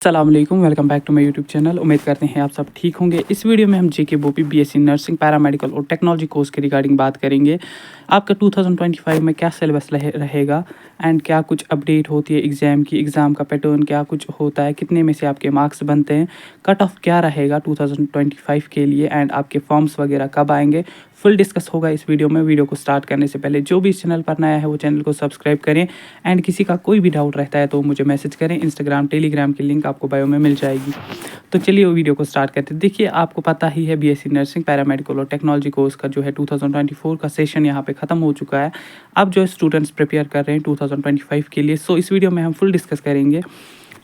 अस्सलामुअलैकुम, welcome back to my YouTube channel. उम्मीद करते हैं आप सब ठीक होंगे। इस वीडियो में हम जेके बोपी बीएससी नर्सिंग पैरामेडिकल और टेक्नोलॉजी कोर्स के रिगार्डिंग बात करेंगे। आपका 2025 में क्या सिलेबस रहेगा एंड क्या कुछ अपडेट होती है एग्ज़ाम की, एग्ज़ाम का पैटर्न क्या कुछ होता है, कितने में से आपके मार्क्स बनते हैं, कट ऑफ क्या रहेगा 2025 के लिए एंड आपके फॉर्म्स वगैरह कब आएंगे, फुल डिस्कस होगा इस वीडियो में। वीडियो को स्टार्ट करने से पहले जो भी इस चैनल पर नया है वो चैनल को सब्सक्राइब करें एंड किसी का कोई भी डाउट रहता है तो मुझे मैसेज करें। इंस्टाग्राम टेलीग्राम की लिंक आपको बायो में मिल जाएगी। तो चलिए वो वीडियो को स्टार्ट करते हैं। देखिए, आपको पता ही है बीएससी नर्सिंग पैरामेडिकल और टेक्नोलॉजी कोर्स का जो है 2024 का सेशन यहाँ पे ख़त्म हो चुका है। अब जो स्टूडेंट्स प्रिपेयर कर रहे हैं 2025 के लिए, सो इस वीडियो में हम फुल डिस्कस करेंगे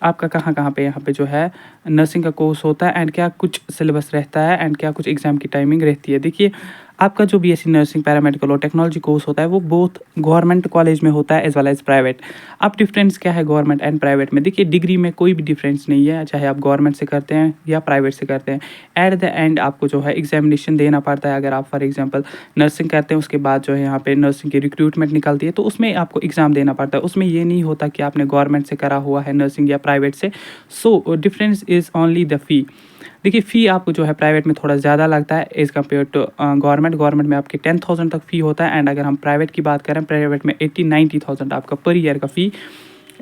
आपका कहाँ कहाँ पे यहाँ पे जो है नर्सिंग का कोर्स होता है एंड क्या कुछ सिलेबस रहता है एंड क्या कुछ एग्ज़ाम की टाइमिंग रहती है। देखिए, आपका जो बीएससी नर्सिंग पैरामेडिकल और टेक्नोलॉजी कोर्स होता है वो बोथ गवर्नमेंट कॉलेज में होता है एज वेल एज प्राइवेट। अब डिफरेंस क्या है गवर्नमेंट एंड प्राइवेट में? देखिए, डिग्री में कोई भी डिफरेंस नहीं है, चाहे आप गवर्नमेंट से करते हैं या प्राइवेट से करते हैं। एट द एंड आपको जो है एग्जामिनेशन देना पड़ता है। अगर आप फॉर एग्जांपल नर्सिंग करते हैं, उसके बाद जो है यहाँ पे नर्सिंग की रिक्रूटमेंट निकलती है तो उसमें आपको एग्ज़ाम देना पड़ता है। उसमें ये नहीं होता कि आपने गवर्नमेंट से करा हुआ है नर्सिंग या प्राइवेट से। So difference is only the fee. देखिए, फ़ी आपको जो है प्राइवेट में थोड़ा ज़्यादा लगता है एज़ कम्पेयर टू गवर्नमेंट में आपके 10,000 तक फ़ी होता है एंड अगर हम प्राइवेट की बात करें, प्राइवेट में 80-90,000 आपका पर ईयर का फ़ी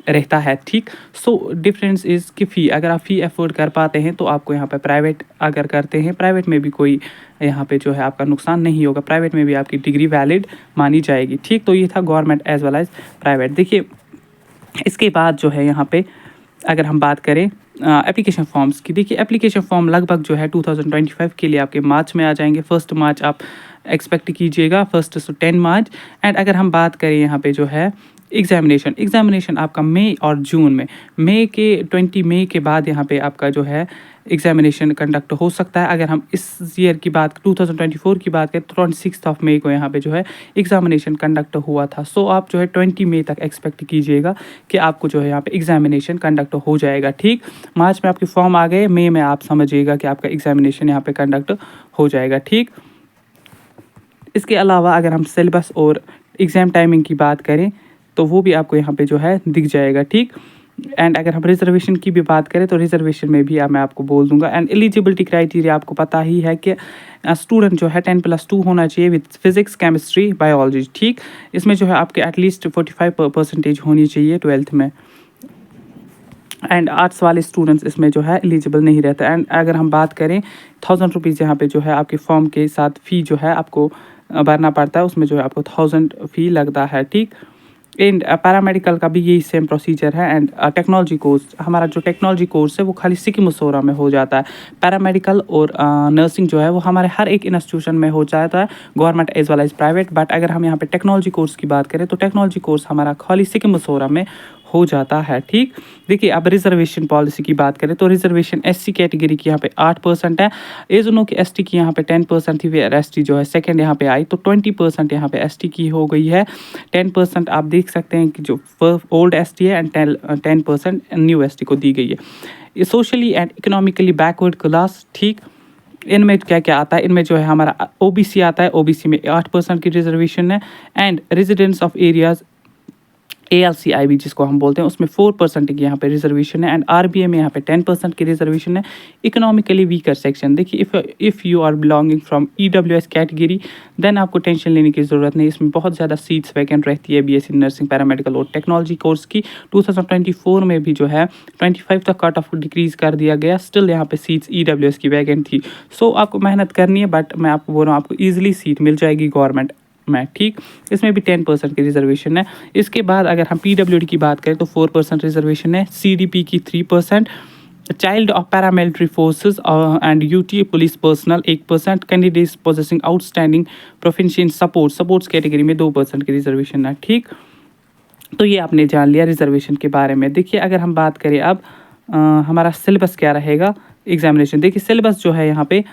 रहता है। ठीक, सो डिफरेंस इज़ कि फ़ी अगर आप फ़ी अफोर्ड कर पाते हैं तो आपको यहाँ पे प्राइवेट अगर करते हैं, प्राइवेट में भी कोई यहाँ पे जो है आपका नुकसान नहीं होगा। प्राइवेट में भी आपकी डिग्री वैलिड मानी जाएगी। ठीक, तो ये था government as well as private. देखिए, इसके बाद जो है यहाँ पे अगर हम बात करें एप्लीकेशन फॉर्म्स की, देखिए एप्लीकेशन फॉर्म लगभग जो है 2025 के लिए आपके मार्च में आ जाएंगे। 1 मार्च आप एक्सपेक्ट कीजिएगा, 1 से 10 मार्च। एंड अगर हम बात करें यहाँ पे जो है एग्जामिनेशन आपका मई और जून में, मई के 20 मई के बाद यहाँ पे आपका जो है एग्जामिनेशन कंडक्ट हो सकता है। अगर हम इस ईयर की बात 2024 की बात करें तो 26 मई को यहाँ पे जो है एग्जामिनेशन कंडक्ट हुआ था। सो आप जो है 20 मई तक एक्सपेक्ट कीजिएगा कि आपको जो है यहाँ पे एग्जामिनेशन कंडक्ट हो जाएगा। ठीक, मार्च में आपके फॉर्म आ गए, मई में आप समझिएगा कि आपका एग्जामिनेशन यहाँ पे कंडक्ट हो जाएगा। ठीक, इसके अलावा अगर हम सिलेबस और एग्ज़ाम टाइमिंग की बात करें तो वो भी आपको यहाँ पे जो है दिख जाएगा। ठीक, एंड अगर हम रिजर्वेशन की भी बात करें तो रिजर्वेशन में भी मैं आपको बोल दूंगा। एंड एलिजिबिलिटी क्राइटेरिया आपको पता ही है कि स्टूडेंट जो है 10+2 होना चाहिए विद फिजिक्स केमिस्ट्री बायोलॉजी। ठीक, इसमें जो है आपके एटलीस्ट 45% होनी चाहिए 12th में। एंड आर्ट्स वाले स्टूडेंट्स इसमें जो है एलिजिबल नहीं रहता। एंड अगर हम बात करें 1000 रुपीज़ यहाँ पे जो है आपके फॉर्म के साथ फ़ी जो है आपको भरना पड़ता है, उसमें जो है आपको 1000 फ़ी लगता है। ठीक, एंड पैरामेडिकल का भी यही सेम प्रोसीजर है। एंड टेक्नोलॉजी कोर्स, हमारा जो टेक्नोलॉजी कोर्स है वो खाली सिक्किम मसौरा में हो जाता है। पैरामेडिकल और नर्सिंग जो है वो हमारे हर एक इंस्टीट्यूशन में हो जाता है, government as well as private. But अगर हम यहाँ पे टेक्नोलॉजी कोर्स की बात करें तो टेक्नोलॉजी कोर्स हमारा खाली सिक्किम मसौरा में हो जाता है। ठीक, देखिए अब रिजर्वेशन पॉलिसी की बात करें तो रिजर्वेशन एससी कैटेगरी की यहाँ पे 8% है, एजनो की एसटी की यहाँ पे 10% थी, फिर एसटी जो है सेकंड यहाँ पे आई तो 20% यहाँ पे एसटी की हो गई है। 10% आप देख सकते हैं कि जो ओल्ड एसटी है एंड 10% न्यू एसटी को दी गई है। Socially and economically backward class, ठीक, इनमें क्या क्या आता है? इनमें जो है हमारा ओबीसी आता है, ओबीसी में 8% की रिजर्वेशन है। And residents of areas ALCIB जिसको हम बोलते हैं उसमें 4% की यहाँ पे रिजर्वेशन है। एंड RBA में यहाँ पे 10% की रिजर्वेशन है। इकोनॉमिकली वीकर सेक्शन, देखिए if you are belonging from EWS category then आपको टेंशन लेने की ज़रूरत नहीं। इसमें बहुत ज़्यादा सीट्स वैकेंट रहती है बीएससी नर्सिंग पैरामेडिकल और टेक्नोलॉजी कोर्स की। 2024 में भी जो है 25 तक कट ऑफ डिक्रीज़ कर दिया गया, स्टिल यहाँ पे सीट्स EWS की वैकेंट थी। सो आपको मेहनत करनी है, बट मैं आपको बोल रहा हूँ आपको ईजिली सीट मिल जाएगी गवर्नमेंट में। ठीक, इसमें भी 10% की रिजर्वेशन है। इसके बाद अगर हम PWD की बात करें तो 4% रिजर्वेशन है, CDP की 3%, child of paramilitary forces and UT police personal 1%, candidates possessing outstanding proficiency in supports category में 2% की रिजर्वेशन है। ठीक, तो ये आपने जान लिया रिजर्वेशन के बारे में। देखिए अगर हम बात करें अब हमारा सिलेबस क्या रहेगा एग्जामिनेशन, देखिए सिलेबस जो है यहाँ पे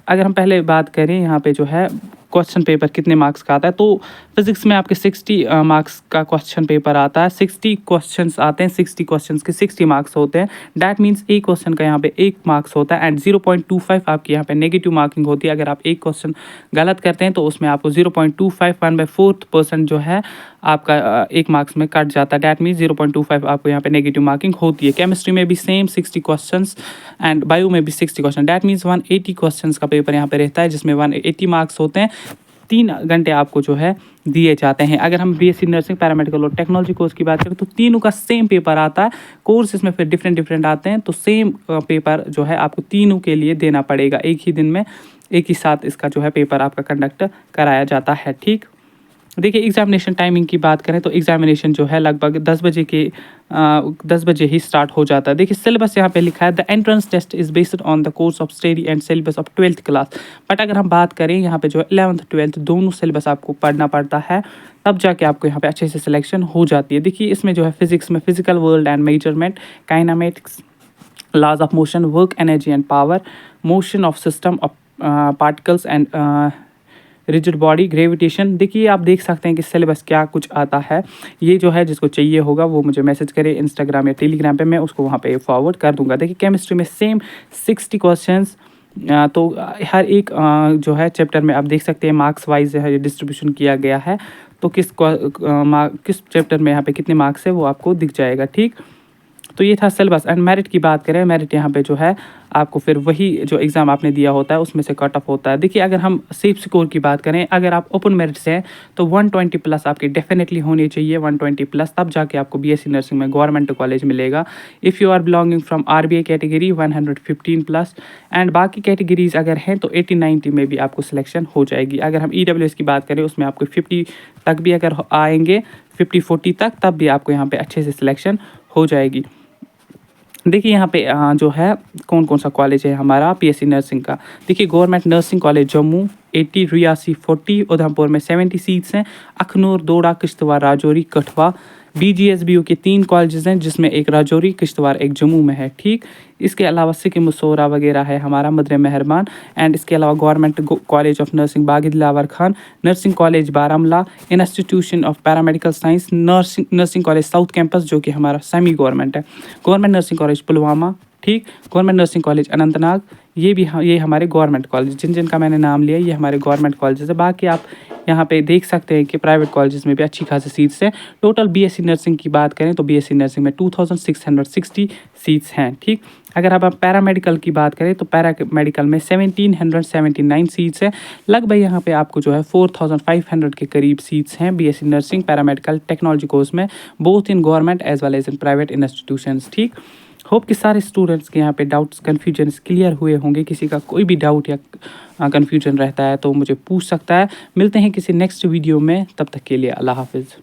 अगर हम पहले बात करें यहाँ पे जो है क्वेश्चन पेपर कितने मार्क्स का आता है, तो फिजिक्स में आपके 60 मार्क्स का क्वेश्चन पेपर आता है। 60 क्वेश्चंस आते हैं, 60 क्वेश्चंस के 60 मार्क्स होते हैं। डैट मीन्स एक क्वेश्चन का यहाँ पे 1 मार्क्स होता है। एंड 0.25 आपकी यहाँ पे नेगेटिव मार्किंग होती है। अगर आप एक क्वेश्चन गलत करते हैं तो उसमें आपको 0.25 1/4% जो है आपका 1 मार्क्स में कट जाता है। डैट मीन्स 0.25 आपको यहाँ पे नेगेटिव मार्किंग होती है। केमिस्ट्री में भी सेम 60 क्वेश्चंस एंड बायो में भी 60 क्वेश्चन। डैट मीन्स 180 क्वेश्चंस का पेपर यहाँ पे रहता है, जिसमें 180 मार्क्स होते हैं। 3 घंटे आपको जो है दिए जाते हैं। अगर हम बीएससी नर्सिंग पैरामेडिकल और टेक्नोलॉजी कोर्स की बात करें तो तीनों का सेम पेपर आता है। कोर्स इसमें फिर डिफरेंट आते हैं, तो सेम पेपर जो है आपको तीनों के लिए देना पड़ेगा। एक ही दिन में एक ही साथ इसका जो है पेपर आपका कंडक्ट कराया जाता है। ठीक, देखिए एग्जामिनेशन टाइमिंग की बात करें तो एग्जामिनेशन जो है लगभग 10 बजे ही स्टार्ट हो जाता है। देखिए सिलेबस यहाँ पे लिखा है, the entrance test is based on the course of study and syllabus of 12th class. But अगर हम बात करें यहाँ पे जो है 11th 12th दोनों सिलेबस आपको पढ़ना पड़ता है, तब जाके आपको यहाँ पे अच्छे से सिलेक्शन हो जाती है। देखिए इसमें जो है फिजिक्स में physical world and measurement, kinematics, laws of motion, work energy and power, motion of system of particles and rigid body, gravitation. देखिए आप देख सकते हैं कि सिलेबस क्या कुछ आता है। ये जो है जिसको चाहिए होगा वो मुझे मैसेज करे इंस्टाग्राम या टेलीग्राम पे, मैं उसको वहाँ पे फॉरवर्ड कर दूंगा। देखिए केमिस्ट्री में सेम 60 क्वेश्चंस, तो हर एक जो है चैप्टर में आप देख सकते हैं मार्क्स वाइज है डिस्ट्रीब्यूशन किया गया है। तो किस चैप्टर में यहाँ पे कितने मार्क्स है वो आपको दिख जाएगा। ठीक, तो ये था सिलेबस। एंड मेरिट की बात करें, मेरिट यहाँ पे जो है आपको फिर वही जो एग्ज़ाम आपने दिया होता है उसमें से कट ऑफ होता है। देखिए अगर हम सेफ स्कोर की बात करें, अगर आप ओपन मेरिट से हैं तो 120 प्लस आपकी डेफिनेटली होनी चाहिए। 120 प्लस, तब जाके आपको बीएससी नर्सिंग में गवर्नमेंट कॉलेज मिलेगा। If you are belonging from RBI category 115 plus, and बाकी कैटेगरीज अगर हैं तो 80-90 में भी आपको सिलेक्शन हो जाएगी। अगर हम ईडब्ल्यूएस की बात करें उसमें आपको 50 तक भी अगर आएंगे, 50-40 तक, तब भी आपको यहाँ पर अच्छे से सिलेक्शन हो जाएगी। देखिए यहाँ पे जो है कौन कौन सा कॉलेज है हमारा बीएससी नर्सिंग का। देखिए government nursing college Jammu 80, Reasi 40, Udhampur में 70 सीट्स हैं, अखनूर, दोड़ा, किश्तवाड़, राजौरी, कठवा। बीजीएसबीयू के 3 कॉलेजेस हैं, जिसमें एक राजौरी, किश्तवाड़, एक जम्मू में है। ठीक, इसके अलावा सिक्किम मुसौरा वगैरह है हमारा, मदर मेहरबान। एंड इसके अलावा गवर्नमेंट कॉलेज ऑफ नर्सिंग बागी Dilawar Khan, nursing college Baramulla, institution of paramedical science, nursing college south campus जो कि हमारा सेमी गवर्नमेंट है, गवर्नमेंट नर्सिंग कॉलेज पुलवामा। ठीक, गवर्नमेंट नर्सिंग कॉलेज अनंतनाग, ये हमारे गवर्नमेंट कॉलेज जिनका मैंने नाम लिया ये हमारे गवर्नमेंट कॉलेज है। बाकी आप यहाँ पे देख सकते हैं कि प्राइवेट कॉलेजेस में भी अच्छी खासी सीट्स हैं। टोटल बीएससी नर्सिंग की बात करें तो बीएससी नर्सिंग में 2660 सीट्स हैं। ठीक, अगर आप पैरामेडिकल की बात करें तो पैरामेडिकल में 1779 सीट्स हैं। लगभग यहाँ पे आपको जो है 4500 के करीब सीट्स हैं BSc nursing paramedical technology course में, both in government as well as in private institutions. ठीक, होप कि सारे स्टूडेंट्स के यहाँ पे डाउट्स कन्फ्यूजन क्लियर हुए होंगे। किसी का कोई भी डाउट या कन्फ्यूजन रहता है तो मुझे पूछ सकता है। मिलते हैं किसी नेक्स्ट वीडियो में, तब तक के लिए अल्लाह हाफिज़।